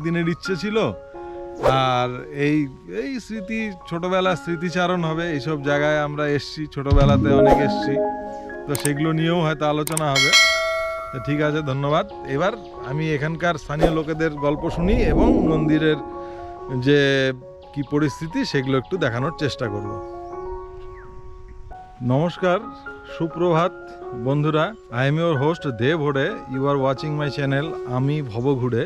দিনের ইচ্ছে ছিল। আর এই এই স্মৃতি, ছোটবেলার স্মৃতিচারণ হবে। এইসব জায়গায় আমরা এসছি, ছোটবেলাতে অনেক এসছি, তো সেগুলো নিয়েও হয়তো আলোচনা হবে। তো ঠিক আছে, ধন্যবাদ। এবার আমি এখানকার স্থানীয় লোকেদের গল্প শুনি এবং মন্দিরের যে কি পরিস্থিতি সেগুলো একটু দেখানোর চেষ্টা করব। নমস্কার, সুপ্রভাত বন্ধুরা। I am your host Dev Hore. You are watching my channel Ami Bhabaghure.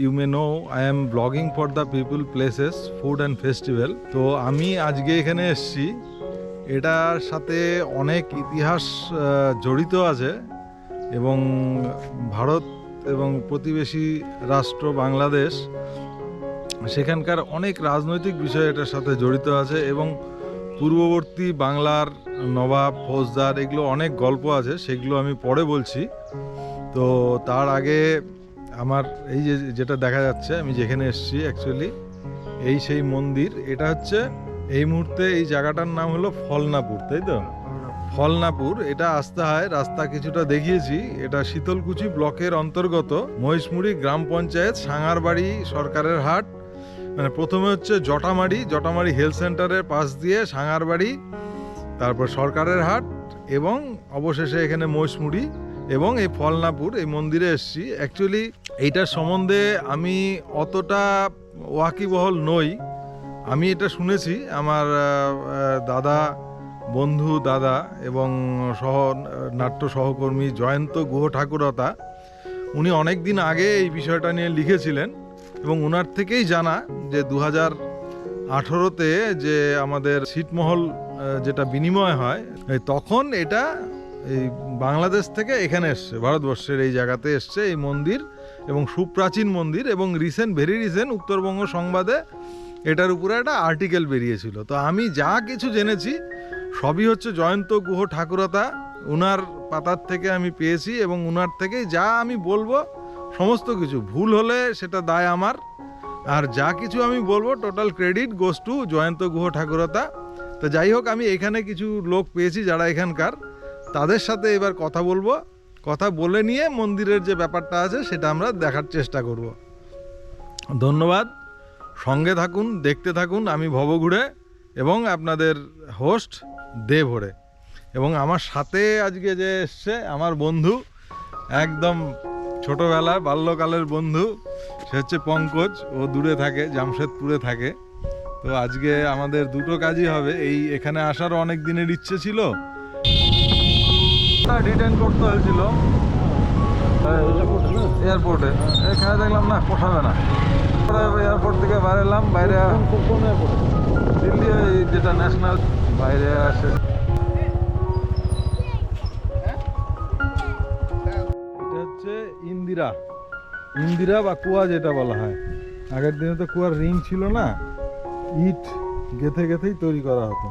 You may know I am blogging for the people, places, food and festival. তো আমি আজকে এখানে এসেছি, এটার সাথে অনেক ইতিহাস জড়িত আছে এবং ভারত এবং প্রতিবেশী রাষ্ট্র বাংলাদেশ, সেখানকার অনেক রাজনৈতিক বিষয় এটার সাথে জড়িত আছে এবং পূর্ববর্তী বাংলার নবাব, ফৌজদার, এগুলো অনেক গল্প আছে, সেগুলো আমি পরে বলছি। তো তার আগে আমার এই যেটা দেখা যাচ্ছে, আমি যেখানে এসেছি অ্যাকচুয়ালি এই সেই মন্দির। এটা হচ্ছে এই মুহূর্তে এই জায়গাটার নাম হলো ফলনাপুর, তাই তো? ফলনাপুর। এটা আসতে হয়, রাস্তা কিছুটা দেখিয়েছি। এটা শীতলকুচি ব্লকের অন্তর্গত মহিষমুড়ি গ্রাম পঞ্চায়েত, সাঙারবাড়ি সরকারের হাট। মানে প্রথমে হচ্ছে জটামারি হেলথ সেন্টারের পাশ দিয়ে সাঙারবাড়ি, তারপর সরকারের হাট এবং অবশেষে এখানে মহিষমুড়ি এবং এই ফলনাপুর। এই মন্দিরে এসেছি। অ্যাকচুয়ালি এইটার সম্বন্ধে আমি অতটা ওয়াকিবহল নই। আমি এটা শুনেছি আমার দাদা এবং নাট্য সহকর্মী জয়ন্ত গুহ ঠাকুরতা, উনি অনেক দিন আগে এই বিষয়টা নিয়ে লিখেছিলেন এবং ওনার থেকেই জানা যে 2018-তে যে আমাদের ছিটমহল যেটা বিনিময় হয়, তখন এটা এই বাংলাদেশ থেকে এখানে এসছে, ভারতবর্ষের এই জায়গাতে এসছে এই মন্দির, এবং সুপ্রাচীন মন্দির। এবং ভেরি রিসেন্ট উত্তরবঙ্গ সংবাদে এটার উপরে একটা আর্টিকেল বেরিয়েছিল। তো আমি যা কিছু জেনেছি সবই হচ্ছে জয়ন্ত গুহ ঠাকুরতা, উনার পাতার থেকে আমি পেয়েছি এবং উনার থেকেই যা আমি বলবো, সমস্ত কিছু ভুল হলে সেটা দায় আমার, আর যা কিছু আমি বলবো total credit goes to Jayanta Guha Thakurta. তো যাই হোক, আমি এখানে কিছু লোক পেয়েছি যারা এখানকার, তাদের সাথে এবার কথা বলবো। কথা বলে নিয়ে মন্দিরের যে ব্যাপারটা আছে সেটা আমরা দেখার চেষ্টা করব। ধন্যবাদ, সঙ্গে থাকুন, দেখতে থাকুন। আমি ভবঘুরে এবং আপনাদের হোস্ট দেব হরে। এবং আমার সাথে আজকে যে এসছে আমার বন্ধু, একদম ছোটোবেলার বাল্যকালের বন্ধু, সে হচ্ছে পঙ্কজ। ও দূরে থাকে, জামশেদপুরে থাকে। তো আজকে আমাদের দুটো কাজই হবে। এখানে আসারও অনেক দিনের ইচ্ছে ছিল, রিটার্ন করতে হয়েছিল এয়ারপোর্টে। এখানে দেখলাম না, পোষাবে না। এয়ারপোর্ট থেকে বাইরে এলাম, বাইরে দিল্লি যেটা ন্যাশনাল, বাইরে আসে। এটা হচ্ছে ইন্দিরা বা কুয়া যেটা বলা হয়। আগের দিনে তো কুয়ার রিং ছিল না, ইট গেথেই তৈরি করা হতো।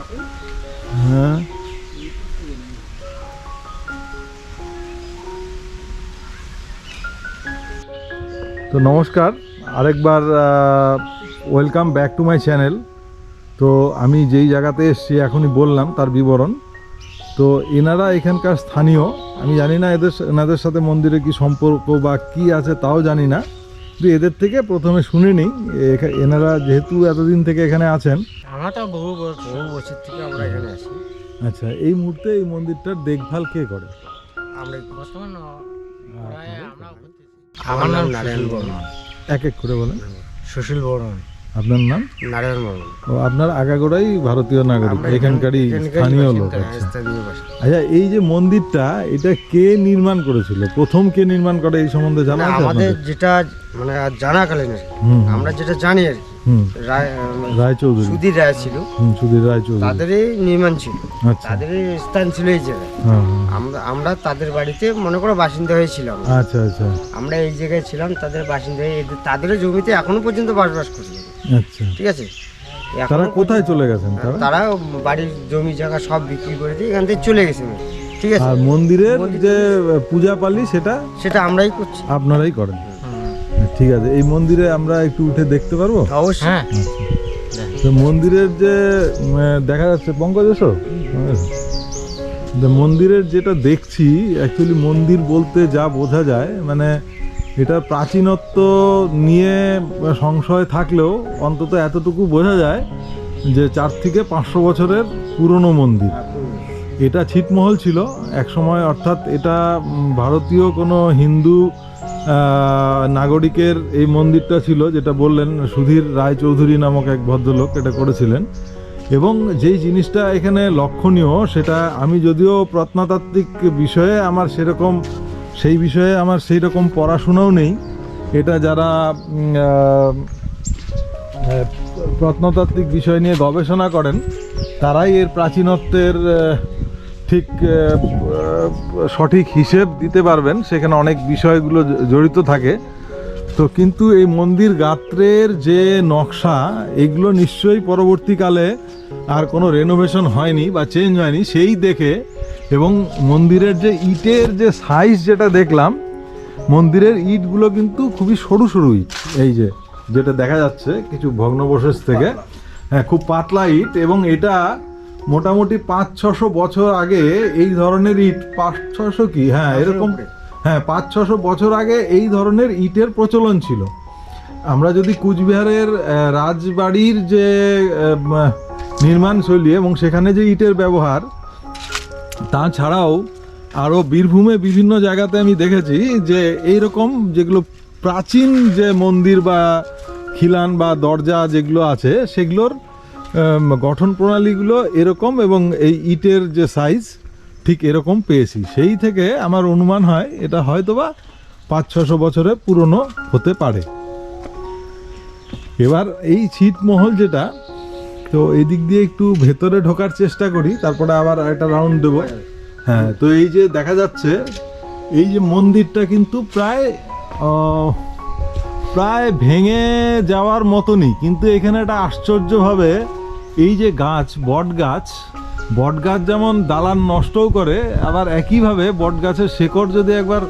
হ্যাঁ তো নমস্কার, আরেকবার welcome back to my channel. তো আমি যেই জায়গাতে এসেছি এখনই বললাম তার বিবরণ। তো এনারা এখানকার স্থানীয়, আমি জানি না এনাদের সাথে মন্দিরে কি সম্পর্ক বা কি আছে তাও জানি না, কিন্তু এদের থেকে প্রথমে শুনে নিই এনারা যেহেতু এতদিন থেকে এখানে আছেন। আমরা তো বহু বছর থেকে আমরা এখানে আছি। আচ্ছা, এই মুহূর্তে এই মন্দিরটার দেখভাল কে করে? আমরা বর্তমান আমার নাম নারায়ণ বর্মন। এক এক করে বলেন। সুশীল বর্মন। আপনার নাম? নারায়ণ বর্মন। ও, আপনার আগাগোড়াই ভারতীয় নাগরিক, এখানকারই স্থানীয় লোক। আচ্ছা, এই যে মন্দিরটা, এটা কে নির্মাণ করেছিল, প্রথম কে নির্মাণ করে এই সম্বন্ধে জানা আছে? আমাদের যেটা মানে জানাকালীন আমরা যেটা জানি আর কি, রায়চৌধুরী সুধীর রায় ছিল, সুধীর রায়চৌধুরী, তাদেরই নির্মাণ ছিল। আচ্ছা, তাদেরই স্থান ছিল এই জায়গায়। আমরা তাদের বাড়িতে মনে করো বাসিন্দা হয়েছিলাম। আচ্ছা আচ্ছা, আমরা এই জায়গায় ছিলাম, তাদের বাসিন্দা হয়ে তাদের জমিতে এখনো পর্যন্ত বাস করছে। আচ্ছা, ঠিক আছে। তারা কোথায় চলে গেছেন? তারা বাড়ির জমি জায়গা সব বিক্রি করে দিয়ে এখান থেকে চলে গেছে। ঠিক আছে। আর মন্দিরের যে পূজা পালি সেটা আমরাই করছি। আপনারাই করেন? ঠিক আছে। এই মন্দিরে আমরা একটু উঠে দেখতে পারবো? অবশ্যই। তো মন্দিরের যে দেখা যাচ্ছে, পঙ্কজ এসো, মন্দিরের যেটা দেখছি, অ্যাকচুয়ালি মন্দির বলতে যা বোঝা যায়, মানে এটা প্রাচীনত্ব নিয়ে সংশয় থাকলেও অন্তত এতটুকু বোঝা যায় যে 4 থেকে 500 বছরের পুরনো মন্দির। এটা ছিটমহল ছিল এক সময়, অর্থাৎ এটা ভারতীয় কোনো হিন্দু নাগরিকের এই মন্দিরটা ছিল, যেটা বললেন সুধীর রায়চৌধুরী নামক এক ভদ্রলোক এটা করেছিলেন। এবং যেই জিনিসটা এখানে লক্ষণীয়, সেটা আমি যদিও প্রত্নতাত্ত্বিক বিষয়ে সেই বিষয়ে আমার সেই রকম পড়াশোনাও নেই। এটা যারা প্রত্নতাত্ত্বিক বিষয় নিয়ে গবেষণা করেন তারাই এর প্রাচীনত্বের ঠিক সঠিক হিসেব দিতে পারবেন, সেখানে অনেক বিষয়গুলো জড়িত থাকে। তো কিন্তু এই মন্দির গাত্রের যে নকশা, এগুলো নিশ্চয়ই পরবর্তীকালে আর কোনো রেনোভেশন হয়নি বা চেঞ্জ হয়নি সেই দেখে। এবং মন্দিরের যে ইটের যে সাইজ যেটা দেখলাম, মন্দিরের ইটগুলো কিন্তু খুবই সরু সরু ইট, এই যেটা দেখা যাচ্ছে কিছু ভগ্নবশেষ থেকে, হ্যাঁ, খুব পাতলা ইট। এবং এটা মোটামুটি 500-600 বছর আগে এই ধরনের ইট, 500-600 কি, হ্যাঁ এরকম, হ্যাঁ 500-600 বছর আগে এই ধরনের ইটের প্রচলন ছিল। আমরা যদি কুচবিহারের রাজবাড়ির যে নির্মাণ শৈলী এবং সেখানে যে ইটের ব্যবহার, তাছাড়াও আরও বীরভূমে বিভিন্ন জায়গাতে আমি দেখেছি যে এইরকম যেগুলো প্রাচীন যে মন্দির বা খিলান বা দরজা যেগুলো আছে, সেগুলোর গঠন প্রণালীগুলো এরকম, এবং এই ইটের যে সাইজ ঠিক এরকম পেয়েছি। সেই থেকে আমার অনুমান হয় এটা হয়তোবা 500-600 বছরের পুরনো হতে পারে। এবার এই ছিটমহল যেটা, তো এই দিক দিয়ে একটু ভেতরে ঢোকার চেষ্টা করি, তারপরে আবার একটা রাউন্ড দেবো। হ্যাঁ, তো এই যে দেখা যাচ্ছে, এই যে মন্দিরটা কিন্তু প্রায় ভেঙে যাওয়ার মতনই, কিন্তু এখানে একটা আশ্চর্যভাবে এই যে গাছ, বট গাছ যেমন দালান নষ্টও করে, আবার একইভাবে বট গাছের শেকড় যদি একবার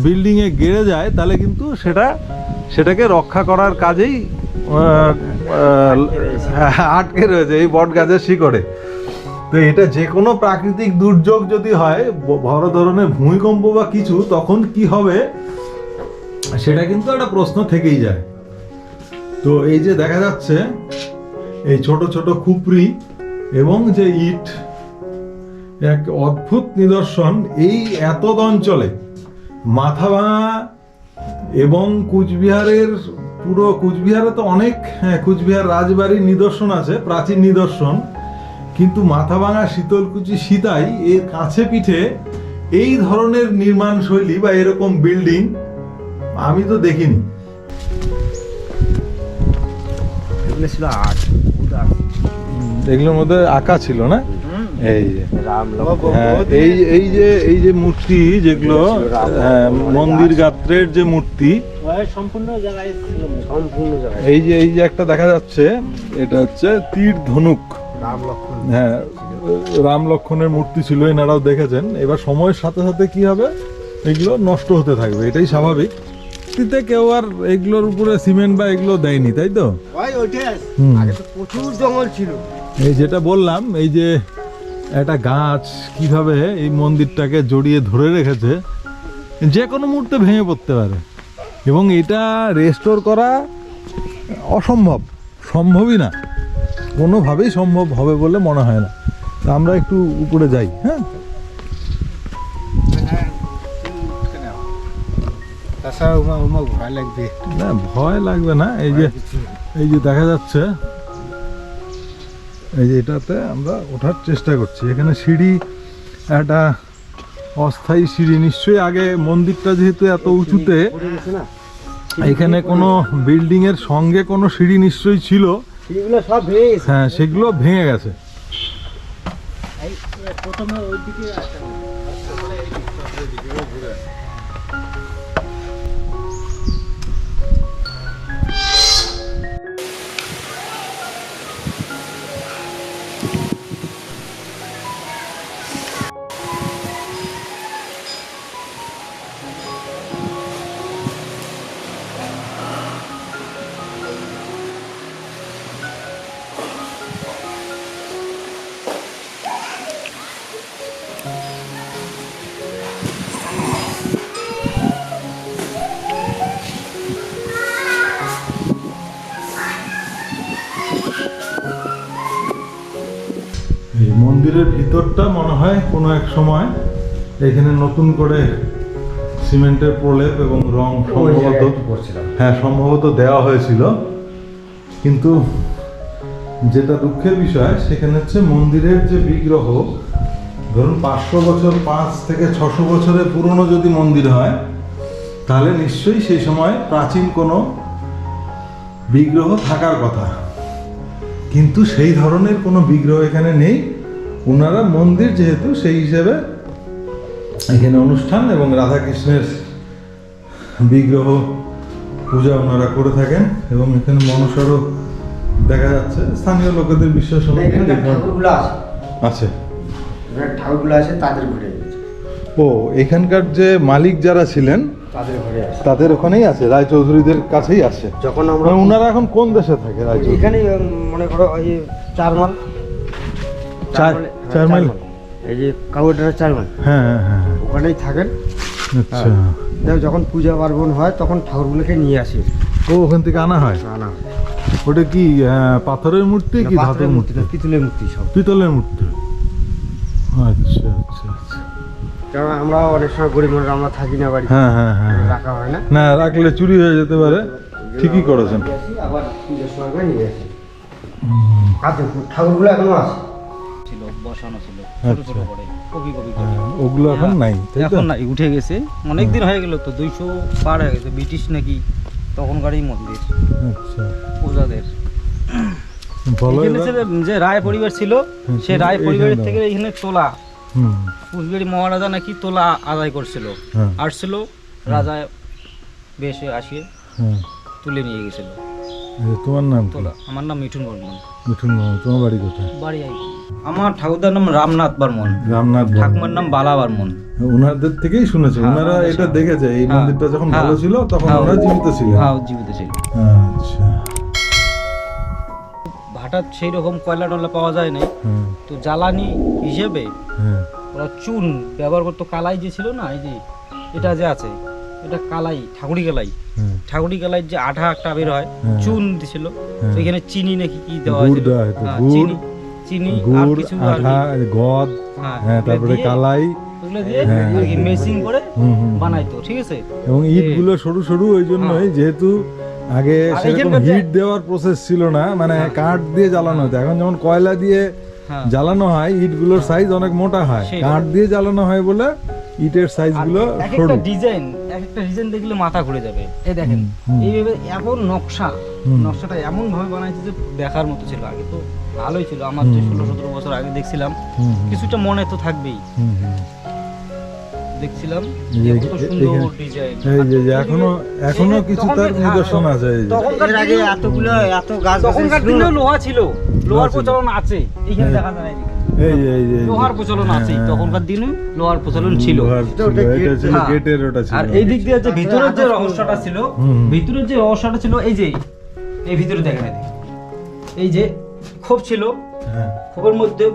বিল্ডিংয়ে গেড়ে যায় তাহলে কিন্তু সেটাকে রক্ষা করার কাজেই আটকে রয়েছে এই বট গাছের শিকড়ে। তো এটা যে কোনো প্রাকৃতিক দুর্যোগ যদি হয়, বড় ধরনের ভূমিকম্প বা কিছু, তখন কি হবে সেটা কিন্তু একটা প্রশ্ন থেকেই যায়। তো এই যে দেখা যাচ্ছে এই ছোট ছোট খুপড়ি এবং যে ইট, এক অদ্ভুত নিদর্শন। এই এতদ অঞ্চলে মাথাভাঙা এবং কুচবিহারের কুচবিহারে তো অনেক কুচবিহার রাজবাড়ির নিদর্শন আছে, প্রাচীন নিদর্শন, কিন্তু মাথাভাঙা, শীতলকুচি, সিতাই এর কাছে পিঠে এই ধরনের নির্মাণ শৈলী বা এরকম বিল্ডিং আমি তো দেখিনি। এগুলো ছিল আর্ট, এগুলোর মধ্যে আঁকা ছিল না? এই যে এই যে মূর্তি, যেগুলো মন্দির গাত্রের যে মূর্তি, সম্পূর্ণ জায়গায় এই যে একটা দেখা যাচ্ছে, এটা হচ্ছে তীর ধনুক। রাম লক্ষ্মণ, হ্যাঁ রাম লক্ষ্মণের মূর্তি ছিল, এনারাও দেখেছেন। এবার সময়ের সাথে সাথে কি হবে, এগুলো নষ্ট হতে থাকবে, এটাই স্বাভাবিক। তে কেউ আর এগুলোর উপরে সিমেন্ট বা এগুলো দেয়নি, তাই তো? আগে তো প্রচুর জঙ্গল ছিল। এই যেটা বললাম, এই যে একটা গাছ কিভাবে এই মন্দিরটাকে জড়িয়ে ধরে রেখেছে, যে কোনো মুহূর্তে ভেঙে পড়তে পারে, এবং এটা রেস্টোর করা অসম্ভব, সম্ভবই না, কোনোভাবেই সম্ভব হবে বলে মনে হয় না। তা আমরা একটু উপরে যাই। হ্যাঁ, ভয় লাগবে না ভয় লাগবে না। এই যে দেখা যাচ্ছে, এই যে এটাতে আমরা ওঠার চেষ্টা করছি। এখানে সিঁড়ি, একটা অস্থায়ী সিঁড়ি নিশ্চয়ই। আগে মন্দিরটা যেহেতু এত উঁচুতে, এখানে কোনো বিল্ডিং এর সঙ্গে কোনো সিঁড়ি নিশ্চয়ই ছিল। হ্যাঁ, সেগুলো ভেঙে গেছে। এই মন্দিরের ভিতরটা মনে হয় কোনো এক সময় এখানে নতুন করে সিমেন্টের প্রলেপ এবং রং সম্ভবত দেওয়া হয়েছিল। কিন্তু যেটা দুঃখের বিষয়, সেখানে হচ্ছে মন্দিরের যে বিগ্রহ, ধরুন 500 বছর, 5 থেকে 600 বছরের পুরনো যদি মন্দির হয়, তাহলে নিশ্চয়ই সেই সময় প্রাচীন কোনো বিগ্রহ থাকার কথা। কিন্তু সেই ধরনের কোনো বিগ্রহ এখানে নেই। ওনারা মন্দির যেহেতু, সেই হিসেবে এখানে অনুষ্ঠান এবং রাধাকৃষ্ণের বিগ্রহ পূজা ওনারা করে থাকেন, এবং এখানে মনসারও দেখা যাচ্ছে। স্থানীয় লোকেদের বিশ্বাস আছে, ঠাকুরগুলো আছে তাদের ঘরে। ও, এখানকার যে মালিক যারা ছিলেন তাদের ওখানেই আছে, রায়চৌধুরীদের কাছেই আছে। যখন আমরা, ওনারা এখন কোন দেশে থাকে? এখানে মনে করো ওই 4 মাইল, 4 মাইল, এই যে কাউডার 4 মাইল, হ্যাঁ হ্যাঁ হ্যাঁ, ওখানেই থাকেন। আচ্ছা, যখন পূজা পার্বণ হয় তখন ঠাকুরগুলোকে নিয়ে আসি। ও, ওখান থেকে আনা হয়? ওটা কি পাথরের মূর্তি কি ধাতুর মূর্তি? পিতলের মূর্তি, সব পিতলের মূর্তি। আচ্ছা আচ্ছা আচ্ছা। কারণ আমরা অনেক সময় গরিব মানুষ, আমরা থাকি না বাড়িতে, হ্যাঁ হ্যাঁ হ্যাঁ, রাখা হয় না। না রাখলে চুরি হয়ে যেতে পারে। ঠিকই করেছেন। আবার পূজার সময় করে নিয়ে আসি। ঠাকুরগুলো এখনো আছে, ছিল বসানো ছিল ছোট ছোট করে, কবি কবি করে। ওগুলো এখন নাই, তাই তো? এখন নাই, উঠে গেছে, অনেক দিন হয়ে গেল তো, 200 পার হয়ে গেছে। ব্রিটিশ নাকি তখনকারই মন্দির। আচ্ছা, পূজাদের বলো এখানে এবার। যে রায় পরিবার ছিল, সে রায় পরিবারের থেকে এখানে তোলা, হুম, কুচবিহারী মহারাজা নাকি তোলা আদায় করছিল। হ্যাঁ। আসছিল রাজা বেশে আসিয়ে হ্যাঁ। তুলে নিয়ে গেছিল। তোমার নাম কি? তোলা। আমার নাম মিঠুন বর্মন। মিঠুন বর্মন। তোমার বাড়ি কোথায়? বাড়ি আমার ঠাকুরদার নাম রামনাথ বর্মন, রামনাথ বর্মন। ঠাকুমার নাম বালা বর্মন। ওনাদের থেকেই শুনেছি, হ্যাঁ, ওনারা এটা দেখেছে, এই হ্যাঁ, মন্দিরটা যখন হ্যাঁ, ভালো ছিল তখন হ্যাঁ, ওরা জীবিত ছিল। হ্যাঁ, জীবিত ছিল। আচ্ছা, ভাটার সেই রকম কয়লা টয়লা পাওয়া যায় না, হ্যাঁ তো জ্বালানি হিসেবে হ্যাঁ, ওরা চুন ব্যবহার করতো। কালাই যে ছিল না, এই যে এটা যে আছে, এটা কালাই, ঠাকুরি কালাই। হ্যাঁ। ঠাকুরি কালাই যে আঠা একটা বের হয়, হ্যাঁ। চুন দিছিল। হ্যাঁ। তো এখানে চিনি নাকি কি দেওয়া গুড় হয়েছিল। দেওয়া হতো, হ্যাঁ, গুড়, চিনি আর গুড়, কিছু আর আঠা, কি। গদ, হ্যাঁ, হ্যাঁ, তারপরে দিয়ে- কালাই, ওগুলো দিয়ে হ্যাঁ, আর কি মেশিং করে হুম, হুম, বানাইতো, ঠিক আছে। এবং ইট গুলো সরু সরু, ওই জন্যই, যেহেতু আগে আর সেরকম এখানকার যে- হিট দেওয়ার প্রসেস ছিল না, মানে কাঠ দিয়ে জ্বালানো হতো। এখন যেমন কয়লা দিয়ে হ্যাঁ, জ্বালানো হয়, ইটগুলোর সাইজ অনেক মোটা হয়, সেই কাঠ দিয়ে জ্বালানো হয় বলে ইটের সাইজ আর গুলো এক সরু। একটা ডিজাইন, এক একটা ডিজাইন দেখলে মাথা ঘুরে যাবে। এই দেখেন, হুম। এইভাবে এমন নকশা, হুম। নকশাটা এমন ভাবে বানাইছে যে দেখার মতো ছিল। আগে তো ভালোই ছিল, আমার যে 16-17 বছর আগে দেখছিলাম, হুম, হুম, কিছুটা মনে তো থাকবেই। হুম, হুম। দেখছিলাম এই যে যে কত সুন্দর এখানে- ডিজাইন। এই যে এখনো কিছু তার নিদর্শন আছে এই যে। তখনকার এর আগে দিনেও- এতগুলো এত গাছ তখনকার ছিল দিনেও না। লোহা ছিল, লোহার লোহা ছিল। প্রচলন আছে এইখানে দেখা যায় না। এই যে এই যে লোহার প্রচলন আছে, হ্যাঁ, তখনকার দিনেও লোহার প্রচলন ছিল। লোহার ছিল, ওটা এটা ছিল হ্যাঁ। গেটের, ওটা ছিল। আর এই দিক দিয়ে যে ভিতরের যে রহস্যটা ছিল, হুম। ভিতরের যে রহস্যটা ছিল এই যে এই ভিতরে দেখেন এই যে খোপ ছিল, হ্যাঁ, খোপের মধ্যে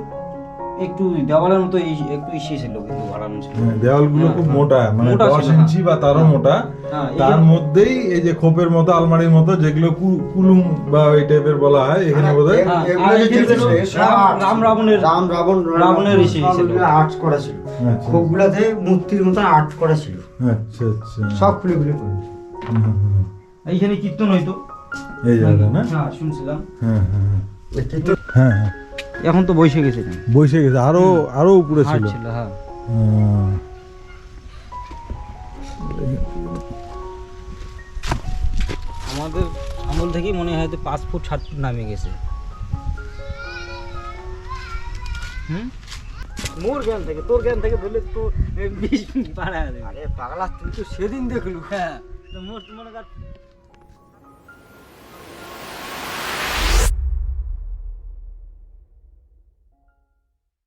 একটু দেওয়ালের মতো একটু ইসে ছিল, কিন্তু বাড়ানো ছিল। হ্যাঁ, দেওয়ালগুলো খুব মোটা, মানে মোটা 10 ছিল, ইঞ্চি বা তারও মোটা। হ্যাঁ, তার মধ্যেই এই যে খোপের মতো, আলমারির মতো, যেগুলো কুলুম বা এই টাইপের বলা হয়, এখানে বোধহয় হ্যাঁ, এগুলো আর যে এইখানে ছিল, ছিল সব রাম রাবণের রাবণের ইসে ছিল। সবগুলো আর্ট করা ছিল। আচ্ছা খোপগুলোতে মূর্তির মতো আর্ট করা ছিল, আচ্ছা আচ্ছা। সব খুলে খুলে করে। হুম, হুম, হুম। এইখানে কীর্তন হইতো, এই জায়গা না? হ্যাঁ শুনছিলাম। হ্যাঁ হ্যাঁ হ্যাঁ। কিন্তু হ্যাঁ হ্যাঁ, এখন তো বসে গেছে না, বসে গেছে, আরো উপরে হাট ছিল। ছিল, হ্যাঁ। আমাদের আমল থেকেই মনে হয় 5 ফুট 7 ফুট নামে গেছে। হুম, মোর জ্ঞান থেকে, তোর জ্ঞান থেকে ধরলে তো 20 পারা যাবে। আরে পাগলা, তুই তো সেদিন দেখলু। হ্যাঁ, তো মোর মনে কর